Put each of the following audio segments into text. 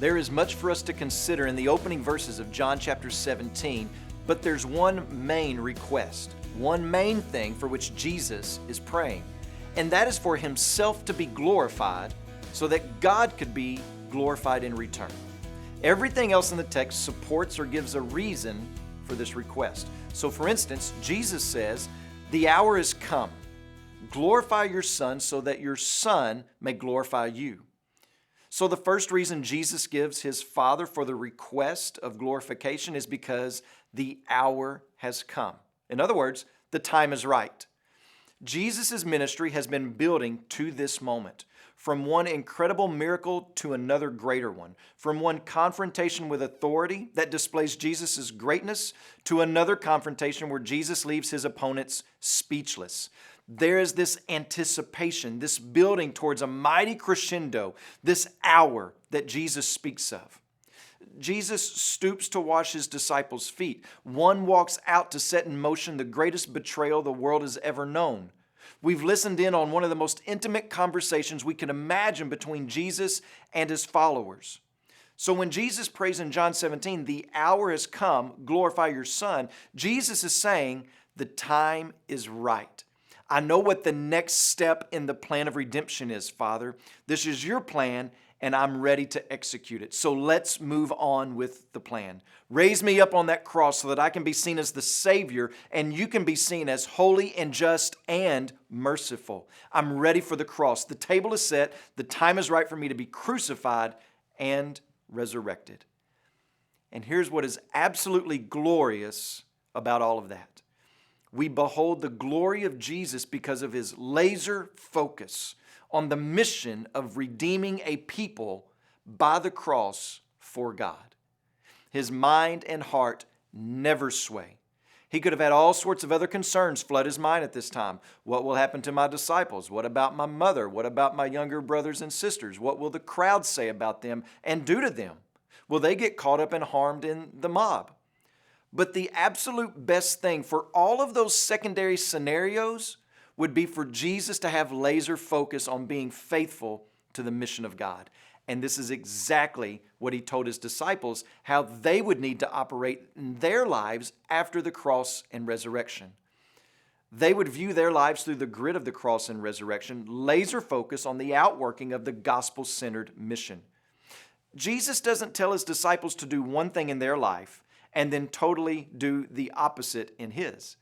There is much for us to consider in the opening verses of John chapter 17, but there's one main request, one main thing for which Jesus is praying, and that is for Himself to be glorified so that God could be glorified in return. Everything else in the text supports or gives a reason for this request. So for instance, Jesus says, "The hour is come. Glorify your Son so that your Son may glorify you." So the first reason Jesus gives His Father for the request of glorification is because the hour has come. In other words, the time is right. Jesus' ministry has been building to this moment, from one incredible miracle to another greater one, from one confrontation with authority that displays Jesus' greatness to another confrontation where Jesus leaves His opponents speechless. There is this anticipation, this building towards a mighty crescendo, this hour that Jesus speaks of. Jesus stoops to wash His disciples' feet. One walks out to set in motion the greatest betrayal the world has ever known. We've listened in on one of the most intimate conversations we can imagine between Jesus and His followers. So when Jesus prays in John 17, "The hour has come, glorify your Son," Jesus is saying, the time is right. I know what the next step in the plan of redemption is, Father. This is your plan, and I'm ready to execute it. So let's move on with the plan. Raise me up on that cross so that I can be seen as the Savior, and you can be seen as holy and just and merciful. I'm ready for the cross. The table is set. The time is right for me to be crucified and resurrected. And here's what is absolutely glorious about all of that. We behold the glory of Jesus because of His laser focus on the mission of redeeming a people by the cross for God. His mind and heart never sway. He could have had all sorts of other concerns flood His mind at this time. What will happen to my disciples? What about my mother? What about my younger brothers and sisters? What will the crowd say about them and do to them? Will they get caught up and harmed in the mob? But the absolute best thing for all of those secondary scenarios would be for Jesus to have laser focus on being faithful to the mission of God. And this is exactly what He told His disciples, how they would need to operate in their lives after the cross and resurrection. They would view their lives through the grid of the cross and resurrection, laser focus on the outworking of the gospel-centered mission. Jesus doesn't tell His disciples to do one thing in their life and then totally do the opposite in His.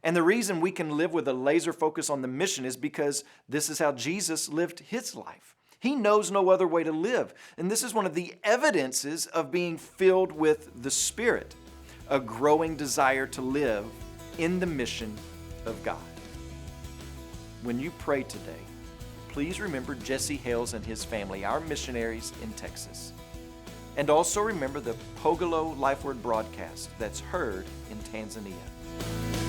And the reason we can live with a laser focus on the mission is because this is how Jesus lived His life. He knows no other way to live. And this is one of the evidences of being filled with the Spirit, a growing desire to live in the mission of God. When you pray today, please remember Jesse Hales and his family, our missionaries in Texas. And also remember the Pogolo Lifeword broadcast that's heard in Tanzania.